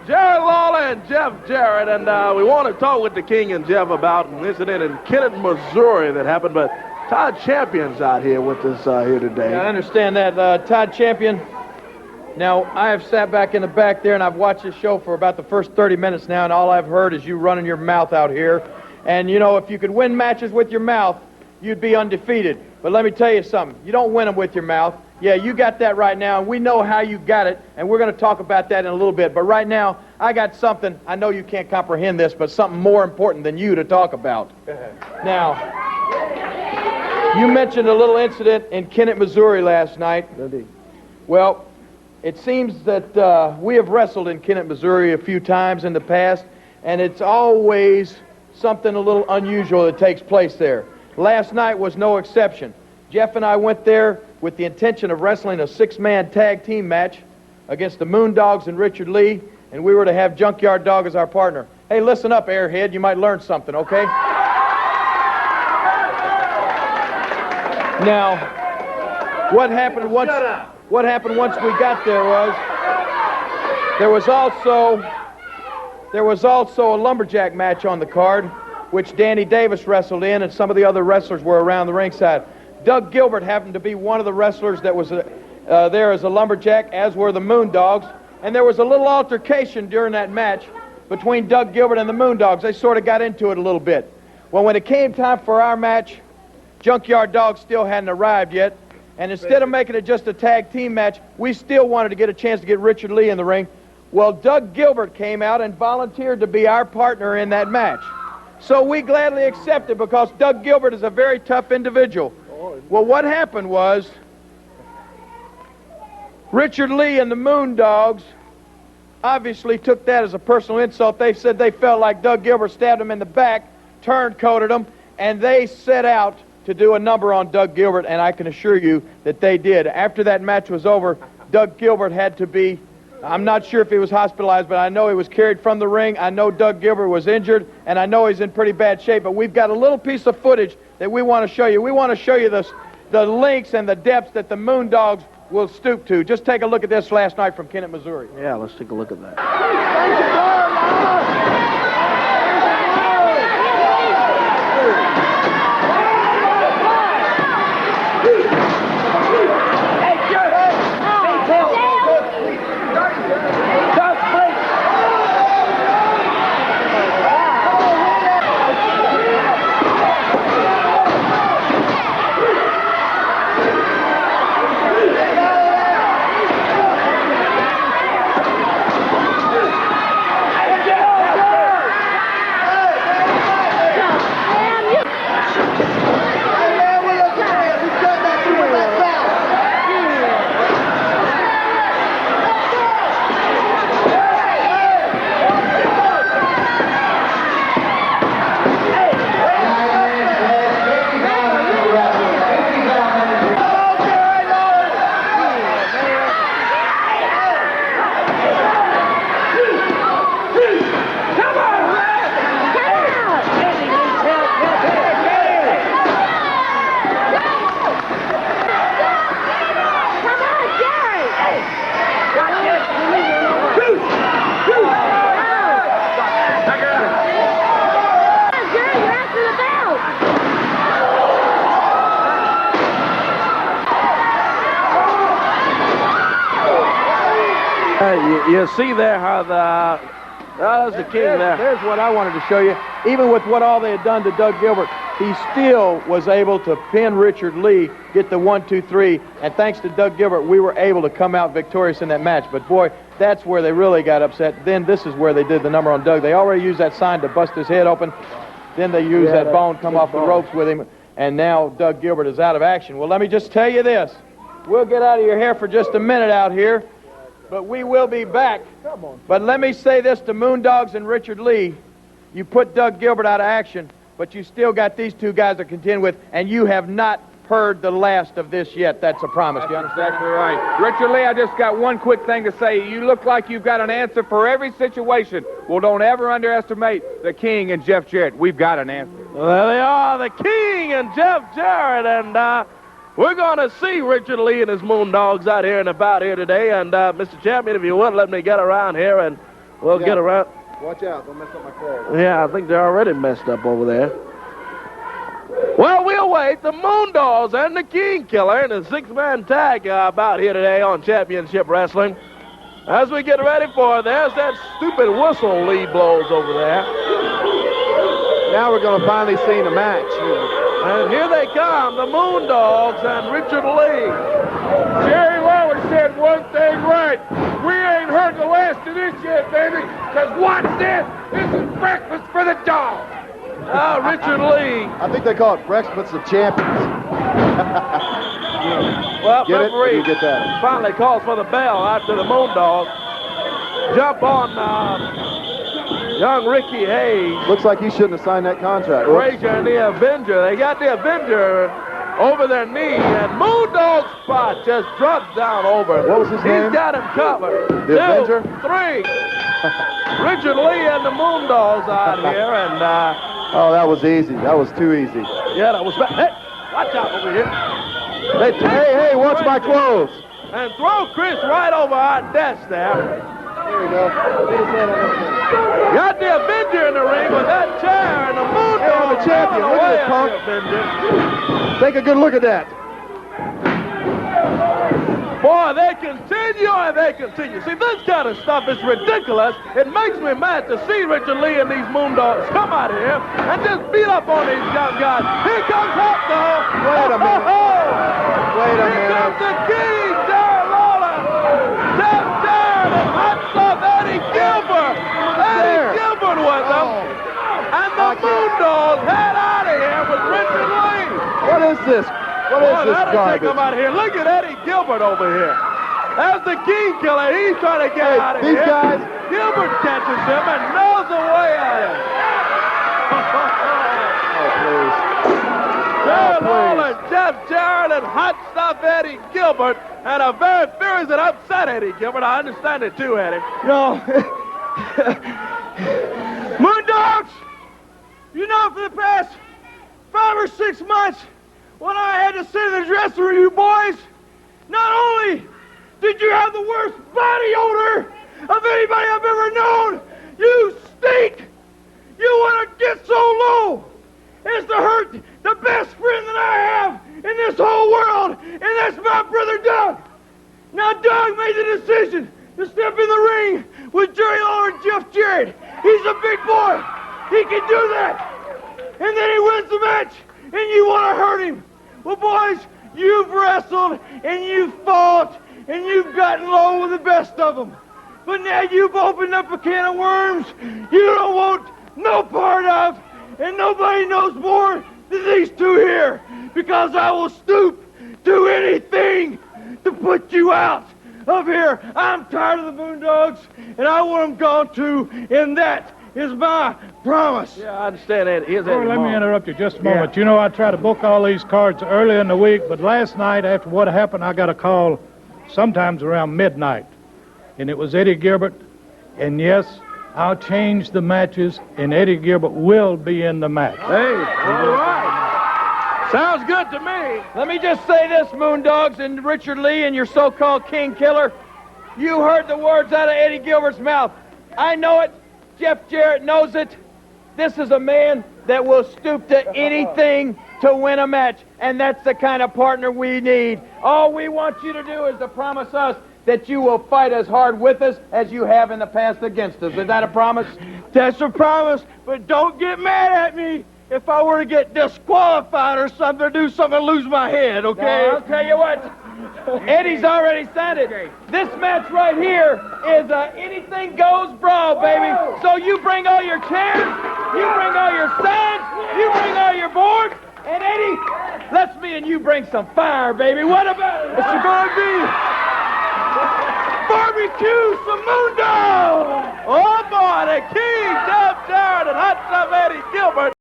Jerry Lawler and Jeff Jarrett, and we want to talk with the King and Jeff about an incident in Kennett, Missouri that happened, but Todd Champions out here with us here today. Yeah, I understand that. Todd Champion, now I have sat back in the back there and I've watched this show for about the first 30 minutes now, and all I've heard is you running your mouth out here. And, you know, if you could win matches with your mouth, you'd be undefeated. But let me tell you something. You don't win them with your mouth. Yeah, you got that right now, and we know how you got it, and we're going to talk about that in a little bit. But right now, I got something, I know you can't comprehend this, but something more important than you to talk about. Now, you mentioned a little incident in Kennett, Missouri last night. Indeed. Well, it seems that we have wrestled in Kennett, Missouri a few times in the past, and it's always something a little unusual that takes place there. Last night was no exception. Jeff and I went there with the intention of wrestling a six-man tag team match against the Moondogs and Richard Lee, and we were to have Junkyard Dog as our partner. Hey, listen up, airhead. You might learn something, okay? Now, what happened once we got there was there was also a lumberjack match on the card, which Danny Davis wrestled in, and some of the other wrestlers were around the ringside. Doug Gilbert happened to be one of the wrestlers that was there as a lumberjack, as were the Moondogs. And there was a little altercation during that match between Doug Gilbert and the Moondogs. They sort of got into it a little bit. Well, when it came time for our match, Junkyard Dog still hadn't arrived yet. And instead of making it just a tag team match, we still wanted to get a chance to get Richard Lee in the ring. Well, Doug Gilbert came out and volunteered to be our partner in that match. So we gladly accepted because Doug Gilbert is a very tough individual. Well, what happened was Richard Lee and the Moondogs obviously took that as a personal insult. They said they felt like Doug Gilbert stabbed him in the back, turncoated him, and they set out to do a number on Doug Gilbert, and I can assure you that they did. After that match was over, Doug Gilbert had to be, I'm not sure if he was hospitalized, but I know he was carried from the ring. I know Doug Gilbert was injured, and I know he's in pretty bad shape, but we've got a little piece of footage that we want to show you. We want to show you the lengths and the depths that the Moondogs will stoop to. Just take a look at this last night from Kennett, Missouri. Yeah, let's take a look at that. You see there how there's the King there. There's what I wanted to show you. Even with what all they had done to Doug Gilbert, he still was able to pin Richard Lee, get the 1, 2, 3, and thanks to Doug Gilbert, we were able to come out victorious in that match. But boy, that's where they really got upset. Then this is where they did the number on Doug. They already used that sign to bust his head open. Then they used that bone, come off the ropes with him, and now Doug Gilbert is out of action. Well, let me just tell you this. We'll get out of your hair for just a minute out here, but we will be back. But let me say this to Moondogs and Richard Lee. You put Doug Gilbert out of action, but you still got these two guys to contend with, and you have not heard the last of this yet. That's a promise. You understand? Exactly right. Richard Lee, I just got one quick thing to say. You look like you've got an answer for every situation. Well, don't ever underestimate the King and Jeff Jarrett. We've got an answer. Well, there they are, the King and Jeff Jarrett, and we're going to see Richard Lee and his Moondogs out here and about here today. And Mr. Champion, if you would, let me get around here and We'll get around. Watch out. Don't mess up my clothes. Yeah, I think they're already messed up over there. Well, we'll wait. The Moondogs and the King Killer in a six-man tag about here today on Championship Wrestling. As we get ready for it, there's that stupid whistle Lee blows over there. Now we're going to finally see the match. And here they come, the Moondogs and Richard Lee. Jerry Lawler said one thing right. We ain't heard the last of this yet, baby, because watch this. This is breakfast for the dogs. Richard Lee. I think they call it Breakfast of Champions. Well, Get it? referee You get that? finally calls for the bell after the Moondogs jump on young Ricky Hayes. Looks like he shouldn't have signed that contract. Ranger and the Avenger. They got the Avenger over their knee, and Moondog Spot just drops down over him. What was his name? He's got him covered. The Avenger? 3. Richard Lee and the Moondogs out here, and Oh, that was easy. That was too easy. yeah, that was bad. Hey, watch out over here. They take Hey, watch my clothes. and throw Chris right over our desk there. There you go. Got the Avenger in the ring with that chair, and the Moondogs the champion. throwing Look at away this, punk. the Avenger. Take a good look at that. Boy, they continue and they continue. See, this kind of stuff is ridiculous. It makes me mad to see Richard Lee and these Moondogs come out here and just beat up on these young guys. Here comes Hector. Wait a minute. Wait a Here minute. comes the King, Jerry Lawler. Jeff Jarrett and hot stuff Eddie Gilbert. Eddie Gilbert was them. And the Moondogs head out of here with Richard Lee. What is this? What is Boy, this that'll take garbage? him out of here. Look at Eddie Gilbert over here. That's the King Killer. He's trying to get out of these here. guys- Gilbert catches him and nails away at him. Oh, please. Jerry please. Lawler, Jeff Jarrett, and hot stuff Eddie Gilbert, and a very furious and upset Eddie Gilbert. I understand it too, Eddie. No. Moondogs, you know, for the past 5 or 6 months, when I had to sit in the dressing room, you boys, not only did you have the worst body odor of anybody I've ever known, you stink. You want to get so low as to hurt the best friend that I have in this whole world, and that's my brother Doug. Now, Doug made the decision to step in the ring with Jerry Lawler and Jeff Jarrett. He's a big boy. He can do that. And then he wins the match, and you want to hurt him. Well, boys, you've wrestled, and you've fought, and you've gotten low with the best of them. But now you've opened up a can of worms you don't want no part of, and nobody knows more than these two here, because I will stoop to anything to put you out of here. I'm tired of the Moondogs, and I want them gone too, and that is my promise. Yeah, I understand that. Here's Well, Eddie let me Long. interrupt you just a moment. You know, I try to book all these cards early in the week, but last night, after what happened, I got a call sometimes around midnight, and it was Eddie Gilbert, and yes, I'll change the matches, and Eddie Gilbert will be in the match. Hey, all right. Sounds good to me. Let me just say this, Moondogs and Richard Lee and your so-called King Killer. You heard the words out of Eddie Gilbert's mouth. I know it. Jeff Jarrett knows it. This is a man that will stoop to anything to win a match, and that's the kind of partner we need. All we want you to do is to promise us that you will fight as hard with us as you have in the past against us. Is that a promise? That's a promise, but don't get mad at me if I were to get disqualified or something, or do something to lose my head, okay? I'll tell you what. Eddie's already said it. This match right here is a anything goes brawl, baby. So you bring all your chairs, you bring all your signs, you bring all your boards, and Eddie, let's me and you bring some fire, baby. What about it? It's going to be barbecue, some Moondogs. Oh, boy, the King, Jeff Jarrett, and hot stuff Eddie Gilbert